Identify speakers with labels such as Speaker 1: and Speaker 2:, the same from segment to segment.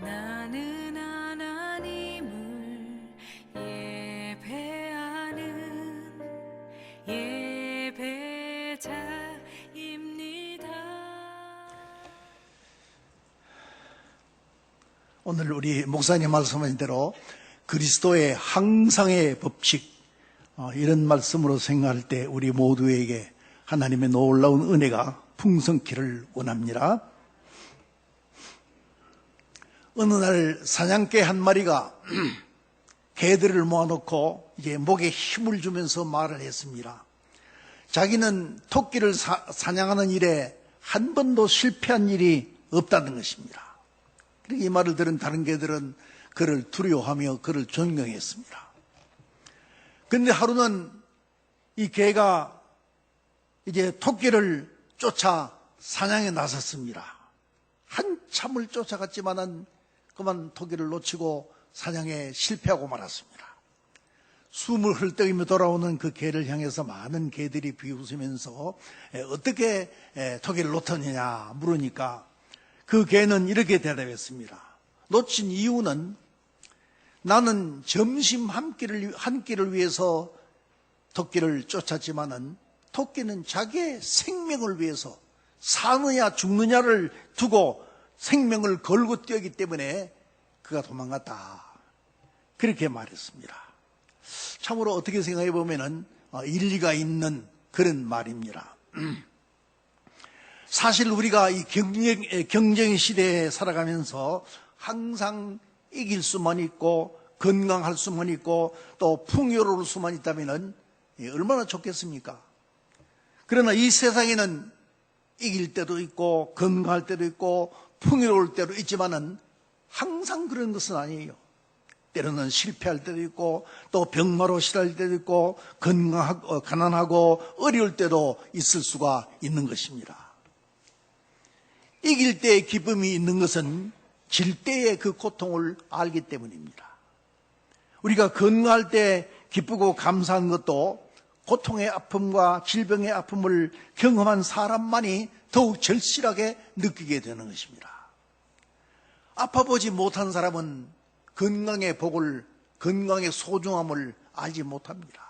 Speaker 1: 나는 하나님을 예배하는 예배자입니다.
Speaker 2: 오늘 우리 목사님 말씀하신 대로 그리스도의 항상의 법칙, 이런 말씀으로 생각할 때 우리 모두에게 하나님의 놀라운 은혜가 풍성키를 원합니다. 어느 날 사냥개 한 마리가 개들을 모아놓고 이제 목에 힘을 주면서 말을 했습니다. 자기는 토끼를 사냥하는 일에 한 번도 실패한 일이 없다는 것입니다. 이 말을 들은 다른 개들은 그를 두려워하며 그를 존경했습니다. 그런데 하루는 이 개가 이제 토끼를 쫓아 사냥에 나섰습니다. 한참을 쫓아갔지만은 그만 토끼를 놓치고 사냥에 실패하고 말았습니다. 숨을 헐떡이며 돌아오는 그 개를 향해서 많은 개들이 비웃으면서 어떻게 토끼를 놓쳤느냐 물으니까 그 개는 이렇게 대답했습니다. 놓친 이유는 나는 점심 한 끼를 위해서 토끼를 쫓았지만은 토끼는 자기의 생명을 위해서 사느냐 죽느냐를 두고 생명을 걸고 뛰었기 때문에 그가 도망갔다. 그렇게 말했습니다. 참으로 어떻게 생각해 보면은 일리가 있는 그런 말입니다. 사실 우리가 이 경쟁 시대에 살아가면서 항상 이길 수만 있고 건강할 수만 있고 또 풍요로울 수만 있다면 얼마나 좋겠습니까? 그러나 이 세상에는 이길 때도 있고 건강할 때도 있고 풍요로울 때도 있지만은 항상 그런 것은 아니에요. 때로는 실패할 때도 있고 또 병마로 시달릴 때도 있고 가난하고 어려울 때도 있을 수가 있는 것입니다. 이길 때의 기쁨이 있는 것은 질 때의 그 고통을 알기 때문입니다. 우리가 건강할 때 기쁘고 감사한 것도 고통의 아픔과 질병의 아픔을 경험한 사람만이 더욱 절실하게 느끼게 되는 것입니다. 아파보지 못한 사람은 건강의 복을, 건강의 소중함을 알지 못합니다.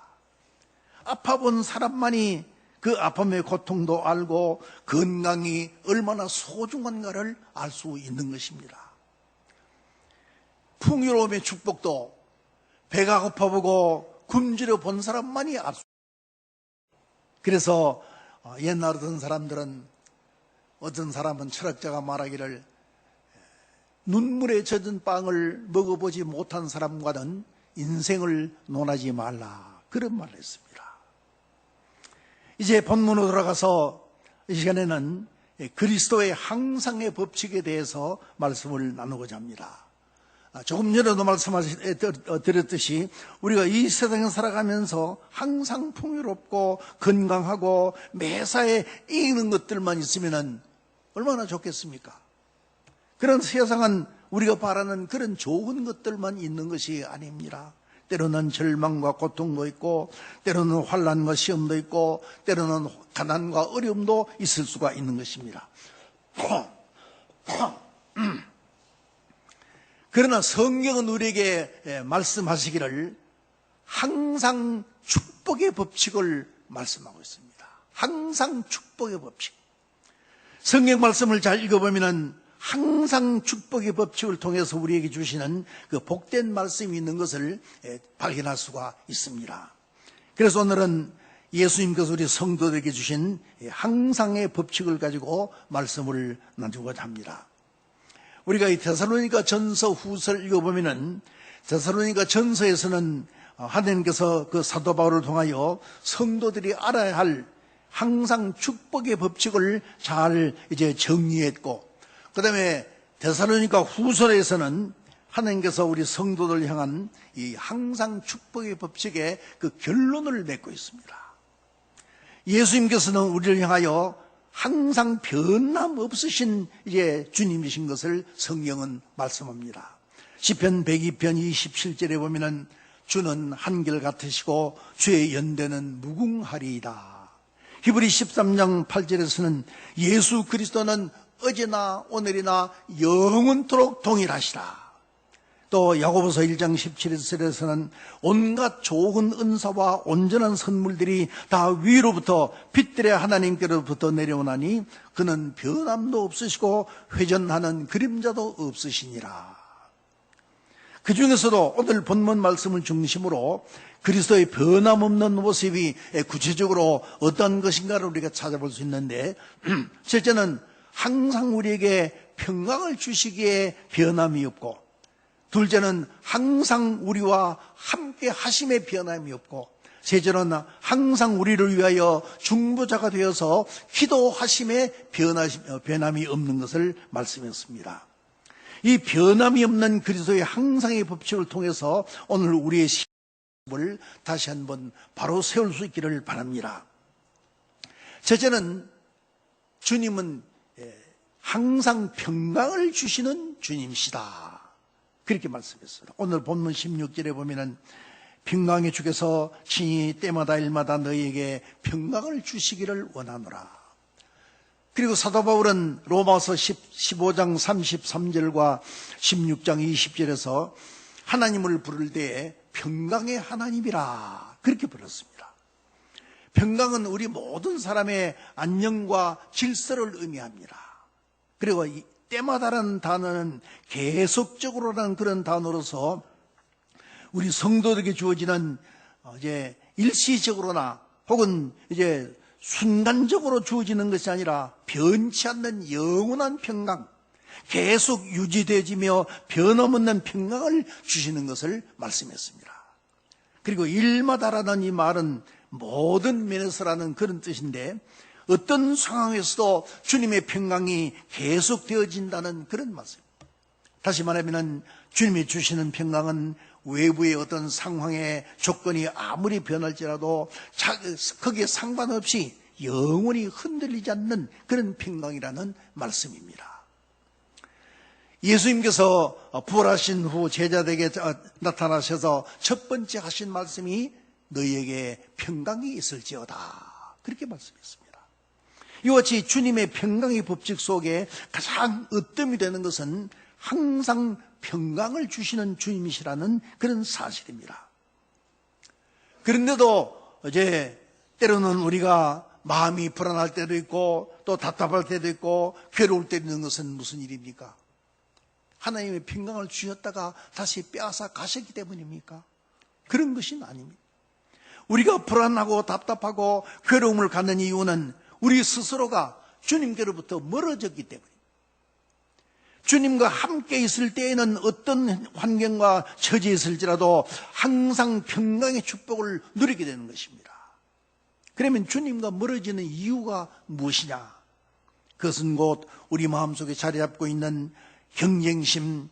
Speaker 2: 아파본 사람만이 그 아픔의 고통도 알고 건강이 얼마나 소중한가를 알 수 있는 것입니다. 풍요로움의 축복도 배가 고파보고 굶주려 본 사람만이 알 수 있습니다. 그래서 옛날 어떤 사람은 철학자가 말하기를 눈물에 젖은 빵을 먹어보지 못한 사람과는 인생을 논하지 말라, 그런 말을 했습니다. 이제 본문으로 돌아가서 이 시간에는 그리스도의 항상의 법칙에 대해서 말씀을 나누고자 합니다. 조금 전에도 말씀드렸듯이 우리가 이 세상에 살아가면서 항상 풍요롭고 건강하고 매사에 이기는 것들만 있으면 얼마나 좋겠습니까? 그런 세상은 우리가 바라는 그런 좋은 것들만 있는 것이 아닙니다. 때로는 절망과 고통도 있고 때로는 환난과 시험도 있고 때로는 가난과 어려움도 있을 수가 있는 것입니다. 그러나 성경은 우리에게 말씀하시기를 항상 축복의 법칙을 말씀하고 있습니다. 항상 축복의 법칙. 성경 말씀을 잘 읽어보면 항상 축복의 법칙을 통해서 우리에게 주시는 그 복된 말씀이 있는 것을 발견할 수가 있습니다. 그래서 오늘은 예수님께서 우리 성도들에게 주신 항상의 법칙을 가지고 말씀을 나누고자 합니다. 우리가 이 데살로니가 전서 후서를 읽어보면은 데살로니가 전서에서는 하나님께서 그 사도 바울을 통하여 성도들이 알아야 할 항상 축복의 법칙을 잘 이제 정리했고, 그 다음에 데살로니가 후서에서는 하나님께서 우리 성도들 향한 이 항상 축복의 법칙의 그 결론을 맺고 있습니다. 예수님께서는 우리를 향하여 항상 변함없으신 이제 주님이신 것을 성경은 말씀합니다. 시편 102편 27절에 보면은 주는 한결같으시고 주의 연대는 무궁하리이다. 히브리 13장 8절에서는 예수 그리스도는 어제나 오늘이나 영원토록 동일하시라. 또 야고보서 1장 17절에서는 온갖 좋은 은사와 온전한 선물들이 다 위로부터 빛들의 하나님께로부터 내려오나니 그는 변함도 없으시고 회전하는 그림자도 없으시니라. 그 중에서도 오늘 본문 말씀을 중심으로 그리스도의 변함없는 모습이 구체적으로 어떤 것인가를 우리가 찾아볼 수 있는데, 첫째는 항상 우리에게 평강을 주시기에 변함이 없고, 둘째는 항상 우리와 함께 하심에 변함이 없고, 셋째는 항상 우리를 위하여 중보자가 되어서 기도하심에 변함이 없는 것을 말씀했습니다. 이 변함이 없는 그리스도의 항상의 법칙을 통해서 오늘 우리의 시험을 다시 한번 바로 세울 수 있기를 바랍니다. 첫째는 주님은 항상 평강을 주시는 주님이시다, 그렇게 말씀했어요. 오늘 본문 16절에 보면은 평강의 주께서 친히 때마다 일마다 너희에게 평강을 주시기를 원하노라. 그리고 사도 바울은 로마서 15장 33절과 16장 20절에서 하나님을 부를 때에 평강의 하나님이라 그렇게 부르습니다. 평강은 우리 모든 사람의 안녕과 질서를 의미합니다. 그리고 이 때마다라는 단어는 계속적으로라는 그런 단어로서 우리 성도들에게 주어지는 이제 일시적으로나 혹은 이제 순간적으로 주어지는 것이 아니라 변치 않는 영원한 평강, 계속 유지되지며 변함없는 평강을 주시는 것을 말씀했습니다. 그리고 일마다라는 이 말은 모든 면에서라는 그런 뜻인데, 어떤 상황에서도 주님의 평강이 계속되어진다는 그런 말씀입니다. 다시 말하면 주님이 주시는 평강은 외부의 어떤 상황의 조건이 아무리 변할지라도 거기에 상관없이 영원히 흔들리지 않는 그런 평강이라는 말씀입니다. 예수님께서 부활하신 후 제자들에게 나타나셔서 첫 번째 하신 말씀이 너희에게 평강이 있을지어다, 그렇게 말씀했습니다. 이와 같이 주님의 평강의 법칙 속에 가장 으뜸이 되는 것은 항상 평강을 주시는 주님이시라는 그런 사실입니다. 그런데도 이제 때로는 우리가 마음이 불안할 때도 있고 또 답답할 때도 있고 괴로울 때도 있는 것은 무슨 일입니까? 하나님의 평강을 주셨다가 다시 빼앗아 가셨기 때문입니까? 그런 것이 아닙니다. 우리가 불안하고 답답하고 괴로움을 갖는 이유는 우리 스스로가 주님께로부터 멀어졌기 때문입니다. 주님과 함께 있을 때에는 어떤 환경과 처지에 있을지라도 항상 평강의 축복을 누리게 되는 것입니다. 그러면 주님과 멀어지는 이유가 무엇이냐? 그것은 곧 우리 마음속에 자리 잡고 있는 경쟁심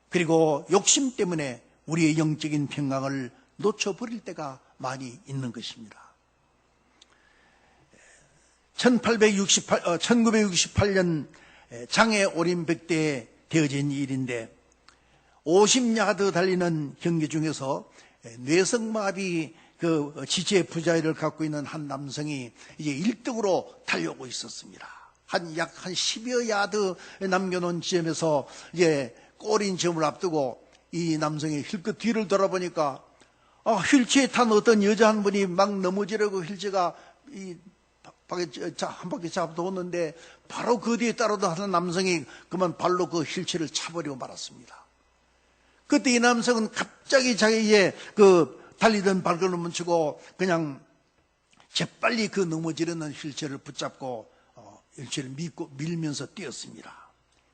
Speaker 2: 그리고 욕심 때문에 우리의 영적인 평강을 놓쳐버릴 때가 많이 있는 것입니다. 1968년 장애 올림픽 때 되어진 일인데 50야드 달리는 경기 중에서 뇌성마비 그 지체 부자를 갖고 있는 한 남성이 이제 1등으로 달려오고 있었습니다. 약 10여 야드 남겨놓은 지점에서 이제 골인 점을 앞두고 이 남성이 힐끗 뒤를 돌아보니까 휠체어에 탄 어떤 여자 한 분이 막 넘어지려고 휠체어가 한 바퀴 잡아도는데 바로 그 뒤에 따라도 하는 남성이 그만 발로 그 휠체어를 차버리고 말았습니다. 그때 이 남성은 갑자기 자기의 그 달리던 발걸음을 멈추고 그냥 재빨리 그 넘어지려는 휠체어를 붙잡고 휠체어를 밀면서 뛰었습니다.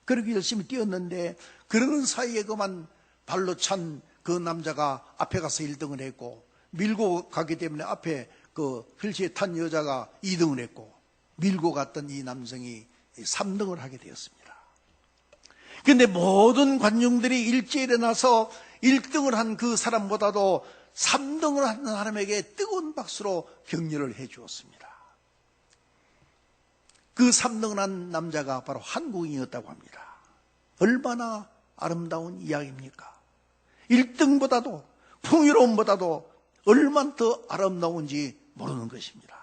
Speaker 2: 그렇게 열심히 뛰었는데 그러는 사이에 그만 발로 찬 그 남자가 앞에 가서 1등을 했고 밀고 가기 때문에 앞에 그 휠체어에 탄 여자가 2등을 했고 밀고 갔던 이 남성이 3등을 하게 되었습니다. 그런데 모든 관중들이 일제히 일어나서 1등을 한 그 사람보다도 3등을 한 사람에게 뜨거운 박수로 격려를 해 주었습니다. 그 3등을 한 남자가 바로 한국인이었다고 합니다. 얼마나 아름다운 이야기입니까? 1등보다도 풍요로움보다도 얼마나 더 아름다운지 모르는 것입니다.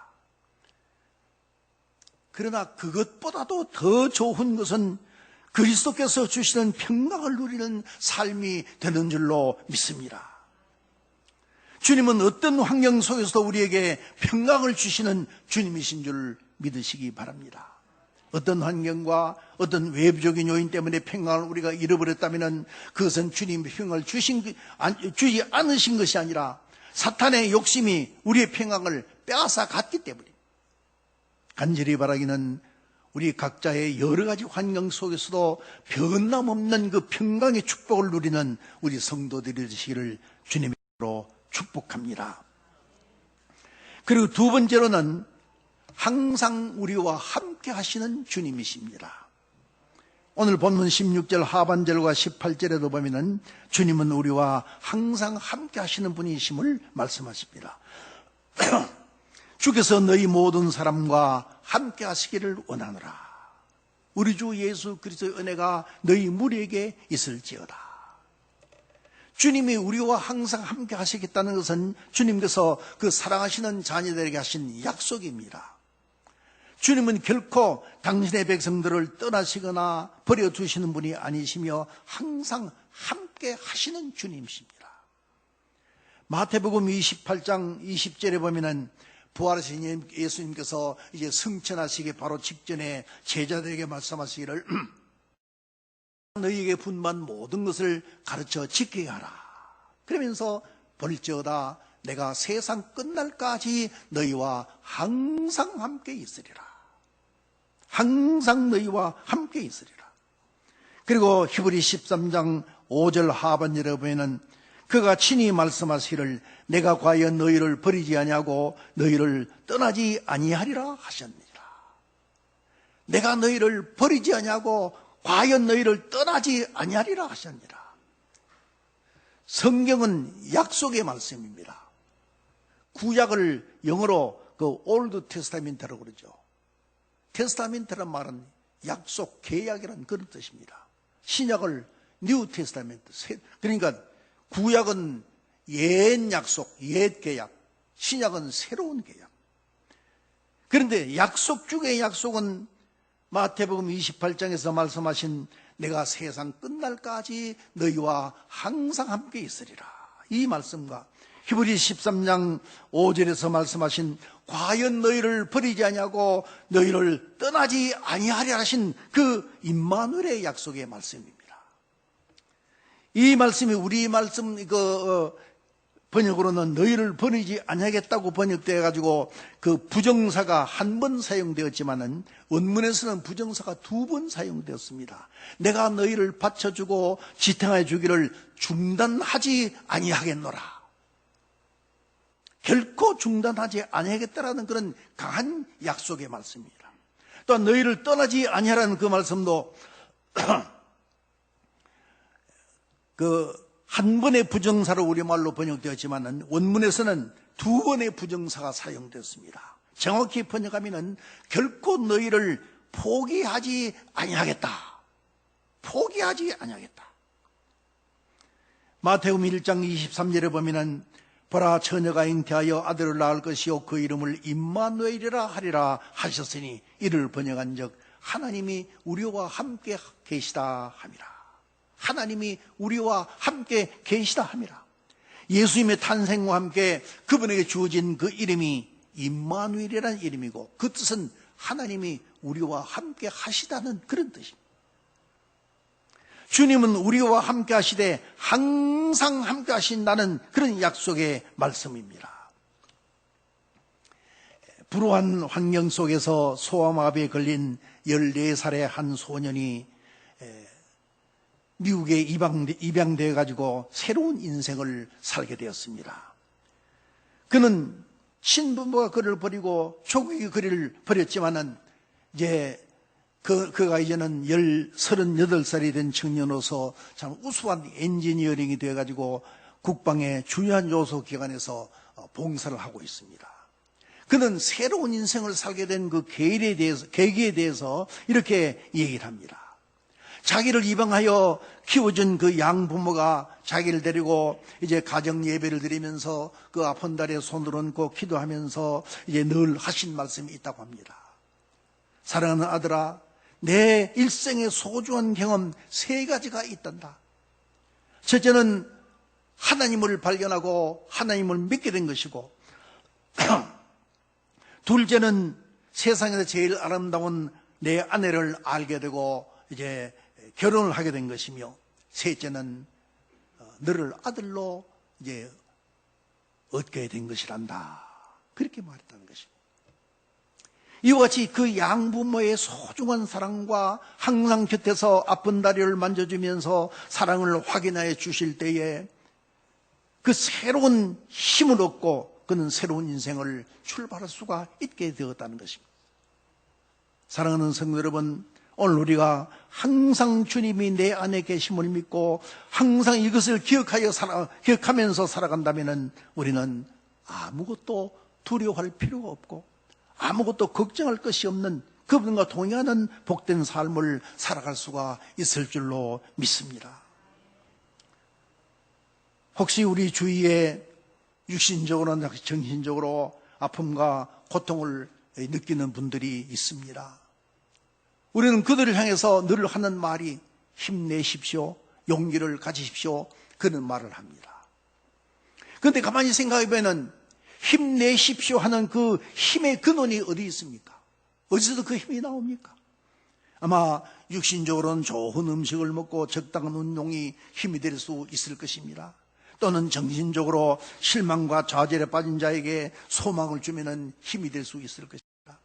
Speaker 2: 그러나 그것보다도 더 좋은 것은 그리스도께서 주시는 평강을 누리는 삶이 되는 줄로 믿습니다. 주님은 어떤 환경 속에서도 우리에게 평강을 주시는 주님이신 줄 믿으시기 바랍니다. 어떤 환경과 어떤 외부적인 요인 때문에 평강을 우리가 잃어버렸다면 그것은 주님의 평강을 주지 않으신 것이 아니라 사탄의 욕심이 우리의 평강을 빼앗아 갔기 때문입니다. 간절히 바라기는 우리 각자의 여러 가지 환경 속에서도 변함없는 그 평강의 축복을 누리는 우리 성도들이 되시기를 주님으로 축복합니다. 그리고 두 번째로는 항상 우리와 함께 하시는 주님이십니다. 오늘 본문 16절 하반절과 18절에도 보면은 주님은 우리와 항상 함께 하시는 분이심을 말씀하십니다. 주께서 너희 모든 사람과 함께 하시기를 원하노라. 우리 주 예수 그리스도의 은혜가 너희 무리에게 있을지어다. 주님이 우리와 항상 함께 하시겠다는 것은 주님께서 그 사랑하시는 자녀들에게 하신 약속입니다. 주님은 결코 당신의 백성들을 떠나시거나 버려두시는 분이 아니시며 항상 함께 하시는 주님이십니다. 마태복음 28장 20절에 보면은 부활하신 예수님께서 이제 승천하시기 바로 직전에 제자들에게 말씀하시기를 너희에게 분만 모든 것을 가르쳐 지키게 하라. 그러면서 볼지어다 내가 세상 끝날까지 너희와 항상 함께 있으리라. 항상 너희와 함께 있으리라. 그리고 히브리 13장 5절 하반절에 보면은 그가 친히 말씀하시기를 내가 과연 너희를 버리지 아니하고 너희를 떠나지 아니하리라 하셨느니라. 내가 너희를 버리지 아니하고 과연 너희를 떠나지 아니하리라 하셨느니라. 성경은 약속의 말씀입니다. 구약을 영어로 그 올드 테스타멘트라고 그러죠. 테스타멘트란 말은 약속, 계약이라는 그런 뜻입니다. 신약을 뉴 테스타멘트, 그러니까 구약은 옛 약속, 옛 계약, 신약은 새로운 계약. 그런데 약속 중의 약속은 마태복음 28장에서 말씀하신 내가 세상 끝날까지 너희와 항상 함께 있으리라. 이 말씀과 히브리 13장 5절에서 말씀하신 과연 너희를 버리지 아니하고 너희를 떠나지 아니하리라 하신 그 임마누엘의 약속의 말씀입니다. 이 말씀이 우리 말씀 번역으로는 너희를 버리지 아니하겠다고 번역되어 가지고 그 부정사가 한 번 사용되었지만은 원문에서는 부정사가 2번 사용되었습니다. 내가 너희를 바쳐주고 지탱해 주기를 중단하지 아니하겠노라. 결코 중단하지 아니하겠다라는 그런 강한 약속의 말씀입니다. 또한 너희를 떠나지 아니하라는 그 말씀도 한 번의 부정사로 우리말로 번역되었지만은 원문에서는 2번의 부정사가 사용되었습니다. 정확히 번역하면은 결코 너희를 포기하지 아니하겠다. 포기하지 아니하겠다. 마태복음 1장 23절에 보면은 보라 처녀가 잉태하여 아들을 낳을 것이요 그 이름을 임마누엘이라 하리라 하셨으니 이를 번역한즉 하나님이 우리와 함께 계시다 함이라. 하나님이 우리와 함께 계시다 함이라. 예수님의 탄생과 함께 그분에게 주어진 그 이름이 임마누엘이라는 이름이고 그 뜻은 하나님이 우리와 함께 하시다는 그런 뜻입니다. 주님은 우리와 함께 하시되 항상 함께 하신다는 그런 약속의 말씀입니다. 불우한 환경 속에서 소아마비에 걸린 14살의 한 소년이 미국에 입양되어 가지고 새로운 인생을 살게 되었습니다. 그는 친부모가 그를 버리고 조국이 그를 버렸지만은 이제 그가 이제는 38살이 된 청년으로서 참 우수한 엔지니어링이 되어 가지고 국방의 중요한 요소 기관에서 봉사를 하고 있습니다. 그는 새로운 인생을 살게 된 그 계기에 대해서 이렇게 얘기를 합니다. 자기를 입양하여 키워준 그 양부모가 자기를 데리고 이제 가정 예배를 드리면서 그 아픈 다리에 손을 얹고 기도하면서 이제 늘 하신 말씀이 있다고 합니다. 사랑하는 아들아, 내 일생의 소중한 경험 3가지가 있단다. 첫째는 하나님을 발견하고 하나님을 믿게 된 것이고, 둘째는 세상에서 제일 아름다운 내 아내를 알게 되고 이제 결혼을 하게 된 것이며, 셋째는 너를 아들로 이제 얻게 된 것이란다. 그렇게 말했다는 것입니다. 이와 같이 그 양부모의 소중한 사랑과 항상 곁에서 아픈 다리를 만져주면서 사랑을 확인하여 주실 때에 그 새로운 힘을 얻고 그는 새로운 인생을 출발할 수가 있게 되었다는 것입니다. 사랑하는 성도 여러분, 오늘 우리가 항상 주님이 내 안에 계심을 믿고 항상 이것을 기억하면서 살아간다면 우리는 아무것도 두려워할 필요가 없고 아무것도 걱정할 것이 없는 그분과 동행하는 복된 삶을 살아갈 수가 있을 줄로 믿습니다. 혹시 우리 주위에 육신적으로나 정신적으로 아픔과 고통을 느끼는 분들이 있습니다. 우리는 그들을 향해서 늘 하는 말이 힘내십시오, 용기를 가지십시오, 그런 말을 합니다. 그런데 가만히 생각해 보면 힘내십시오 하는 그 힘의 근원이 어디 있습니까? 어디서 그 힘이 나옵니까? 아마 육신적으로는 좋은 음식을 먹고 적당한 운동이 힘이 될 수 있을 것입니다. 또는 정신적으로 실망과 좌절에 빠진 자에게 소망을 주면 힘이 될 수 있을 것입니다.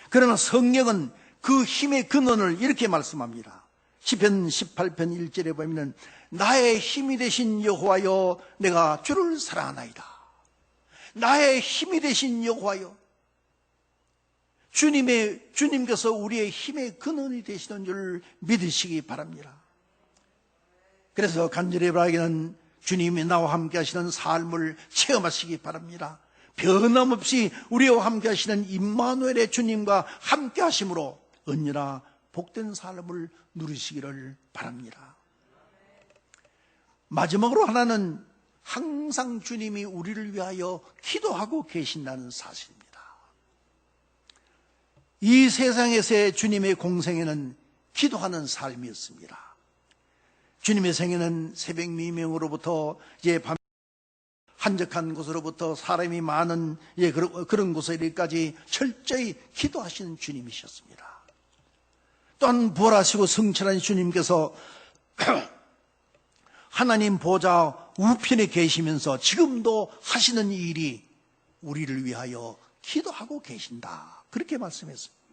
Speaker 2: 그러나 성경은 그 힘의 근원을 이렇게 말씀합니다. 시편 18편 1절에 보면 나의 힘이 되신 여호와여, 내가 주를 사랑하나이다. 나의 힘이 되신 여호와여, 주님께서 우리의 힘의 근원이 되시는 줄 믿으시기 바랍니다. 그래서 간절히 바라기는 주님이 나와 함께 하시는 삶을 체험하시기 바랍니다. 변함없이 우리와 함께 하시는 임마누엘의 주님과 함께 하심으로 언제나 복된 삶을 누리시기를 바랍니다. 마지막으로 하나는 항상 주님이 우리를 위하여 기도하고 계신다는 사실입니다. 이 세상에서의 주님의 공생애는 기도하는 삶이었습니다. 주님의 생애는 새벽 미명으로부터 이제 밤 한적한 곳으로부터 사람이 많은 그런 곳에까지 철저히 기도하시는 주님이셨습니다. 또한 부활하시고 성천한 주님께서 하나님 보좌 우편에 계시면서 지금도 하시는 일이 우리를 위하여 기도하고 계신다. 그렇게 말씀했습니다.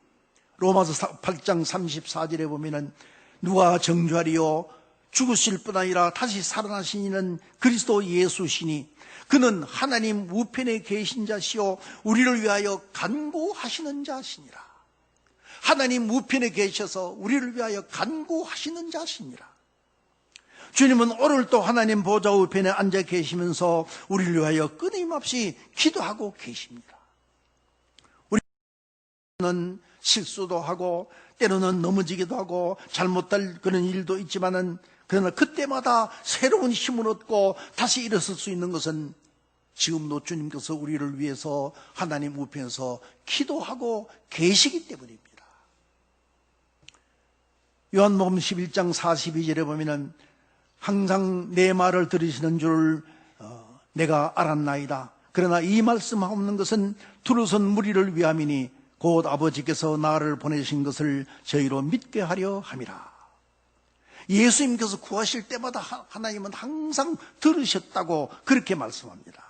Speaker 2: 로마서 8장 34절에 보면은 누가 정죄하리요, 죽으실 뿐 아니라 다시 살아나신 이는 그리스도 예수시니 그는 하나님 우편에 계신 자시요 우리를 위하여 간구하시는 자시니라. 하나님 우편에 계셔서 우리를 위하여 간구하시는 자시니라. 주님은 오늘도 하나님 보좌 우편에 앉아 계시면서 우리를 위하여 끊임없이 기도하고 계십니다. 우리는 실수도 하고 때로는 넘어지기도 하고 잘못될 그런 일도 있지만은 그러나 그때마다 새로운 힘을 얻고 다시 일어설 수 있는 것은 지금도 주님께서 우리를 위해서 하나님 우편에서 기도하고 계시기 때문입니다. 요한복음 11장 42절에 보면은 항상 내 말을 들으시는 줄 내가 알았나이다. 그러나 이 말씀 없는 것은 두루선 무리를 위함이니 곧 아버지께서 나를 보내신 것을 저희로 믿게 하려 함이라. 예수님께서 구하실 때마다 하나님은 항상 들으셨다고 그렇게 말씀합니다.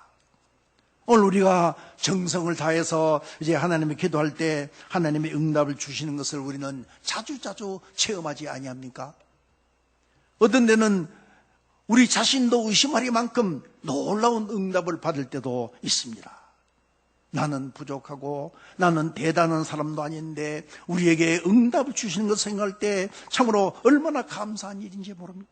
Speaker 2: 오늘 우리가 정성을 다해서 이제 하나님의 기도할 때 하나님의 응답을 주시는 것을 우리는 자주자주 체험하지 아니합니까? 어떤 데는 우리 자신도 의심할 만큼 놀라운 응답을 받을 때도 있습니다. 나는 부족하고 나는 대단한 사람도 아닌데 우리에게 응답을 주시는 것을 생각할 때 참으로 얼마나 감사한 일인지 모릅니다.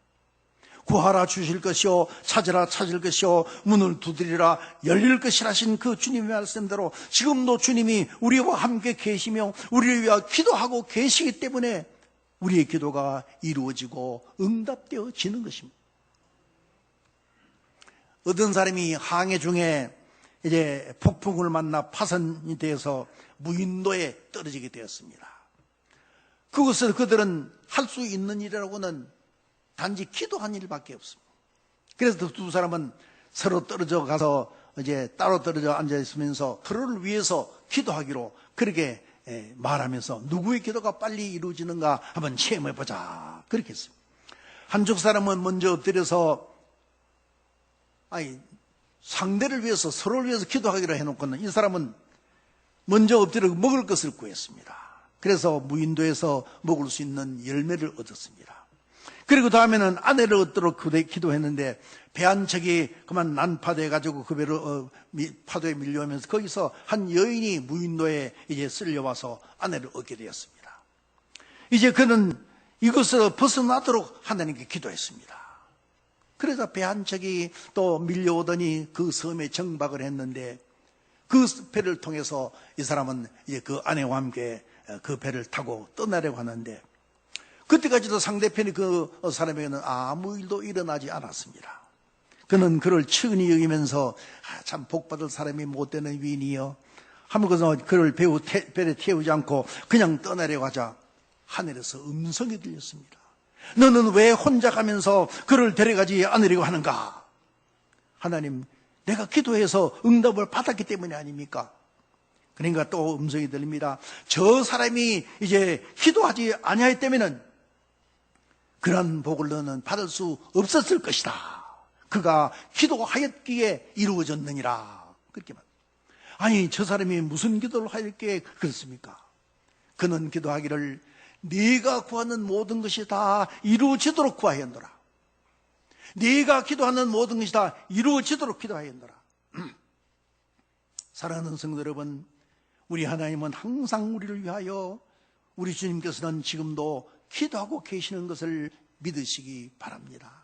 Speaker 2: 구하라 주실 것이요, 찾으라 찾을 것이요, 문을 두드리라 열릴 것이라 하신 그 주님의 말씀대로 지금도 주님이 우리와 함께 계시며 우리를 위하여 기도하고 계시기 때문에 우리의 기도가 이루어지고 응답되어지는 것입니다. 어떤 사람이 항해 중에 이제 폭풍을 만나 파선이 되어서 무인도에 떨어지게 되었습니다. 그것을 그들은 할 수 있는 일이라고는 단지 기도한 일밖에 없습니다. 그래서 두 사람은 서로 떨어져 가서 이제 따로 떨어져 앉아 있으면서 서로를 위해서 기도하기로 그렇게 말하면서 누구의 기도가 빨리 이루어지는가 한번 체험해 보자 그렇게 했습니다. 한쪽 사람은 먼저 엎드려서 상대를 위해서 서로를 위해서 기도하기로 해놓고는 이 사람은 먼저 엎드려 먹을 것을 구했습니다. 그래서 무인도에서 먹을 수 있는 열매를 얻었습니다. 그리고 다음에는 아내를 얻도록 기도했는데 배 한 척이 그만 난파돼 가지고 그 배를 파도에 밀려오면서 거기서 한 여인이 무인도에 이제 쓸려와서 아내를 얻게 되었습니다. 이제 그는 이것을 벗어나도록 하나님께 기도했습니다. 그래서 배 한 척이 또 밀려오더니 그 섬에 정박을 했는데 그 배를 통해서 이 사람은 이제 그 아내와 함께 그 배를 타고 떠나려고 하는데 그때까지도 상대편이 그 사람에게는 아무 일도 일어나지 않았습니다. 그는 그를 측은히 여기면서 참 복받을 사람이 못되는 위인이여 하면서 그를 배에 태우지 않고 그냥 떠나려고 하자 하늘에서 음성이 들렸습니다. 너는 왜 혼자 가면서 그를 데려가지 않으려고 하는가? 하나님, 내가 기도해서 응답을 받았기 때문이 아닙니까? 그러니까 또 음성이 들립니다. 저 사람이 이제 기도하지 아니하였다면은 그런 복을 너는 받을 수 없었을 것이다. 그가 기도하였기에 이루어졌느니라. 그렇게 말. 아니, 저 사람이 무슨 기도를 하였기에 그렇습니까? 그는 기도하기를 네가 구하는 모든 것이 다 이루어지도록 구하였노라. 네가 기도하는 모든 것이 다 이루어지도록 기도하였노라. 사랑하는 성도 여러분, 우리 하나님은 항상 우리를 위하여 우리 주님께서는 지금도 기도하고 계시는 것을 믿으시기 바랍니다.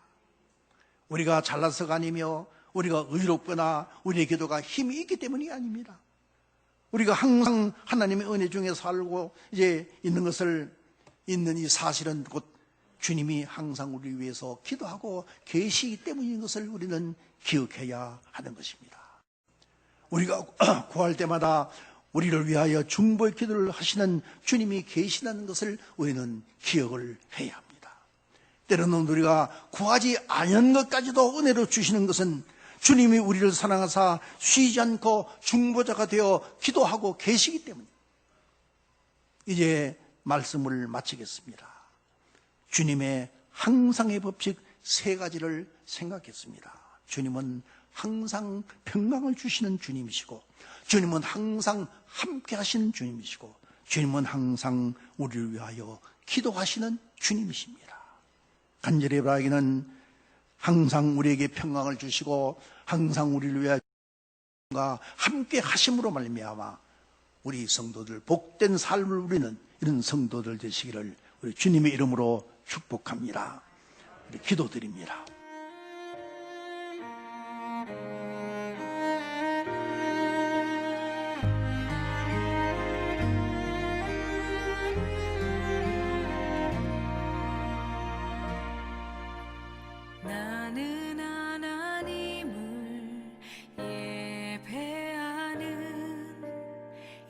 Speaker 2: 우리가 잘나서가 아니며 우리가 의롭거나 우리의 기도가 힘이 있기 때문이 아닙니다. 우리가 항상 하나님의 은혜 중에 살고 이제 있는 이 사실은 곧 주님이 항상 우리를 위해서 기도하고 계시기 때문인 것을 우리는 기억해야 하는 것입니다. 우리가 구할 때마다 우리를 위하여 중보의 기도를 하시는 주님이 계시다는 것을 우리는 기억을 해야 합니다. 때로는 우리가 구하지 않은 것까지도 은혜로 주시는 것은 주님이 우리를 사랑하사 쉬지 않고 중보자가 되어 기도하고 계시기 때문입니다. 이제 말씀을 마치겠습니다. 주님의 항상의 법칙 3가지를 생각했습니다. 주님은 항상 평강을 주시는 주님이시고, 주님은 항상 함께 하시는 주님이시고, 주님은 항상 우리를 위하여 기도하시는 주님이십니다. 간절히 바라기는 항상 우리에게 평강을 주시고 항상 우리를 위하여 함께 하심으로 말미암아 우리 성도들 복된 삶을 누리는 이런 성도들 되시기를 우리 주님의 이름으로 축복합니다. 우리 기도드립니다.
Speaker 1: 나는 하나님을 예배하는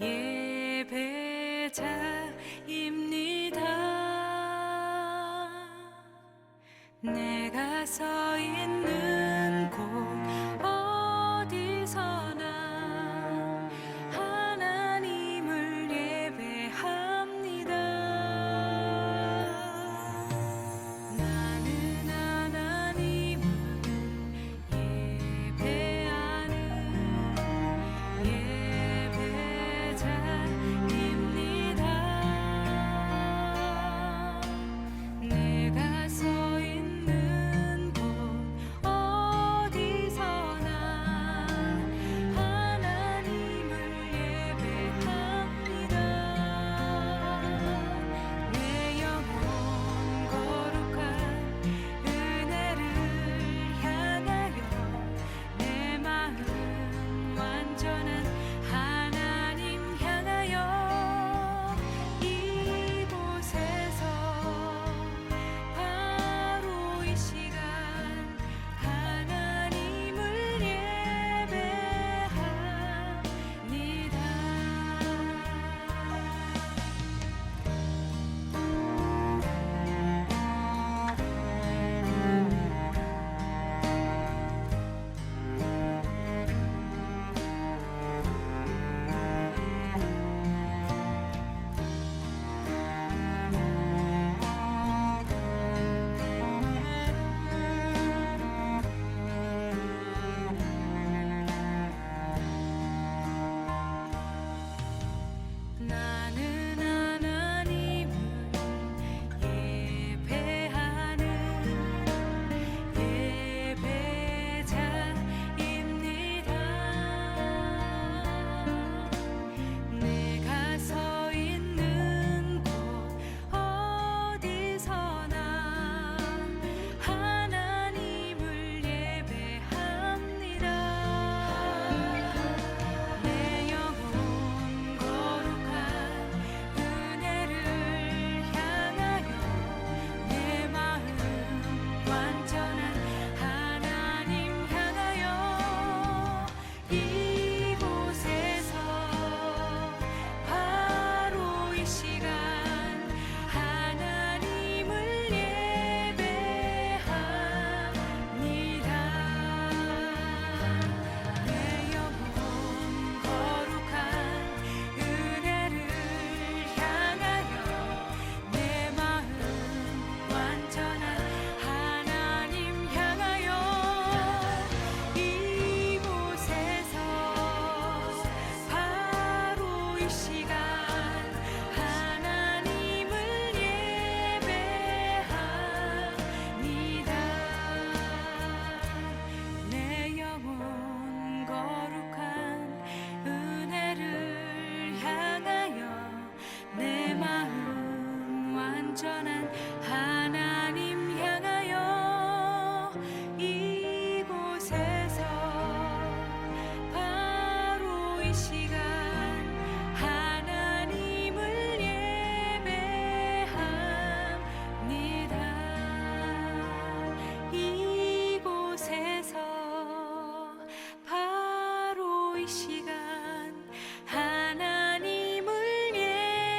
Speaker 1: 예배자입니다. 내가 서 있는 곳 어디서나 하나님을 예배합니다. 나는 하나님을 예배하는 예배자입니다. 내가 서 있는 곳 시간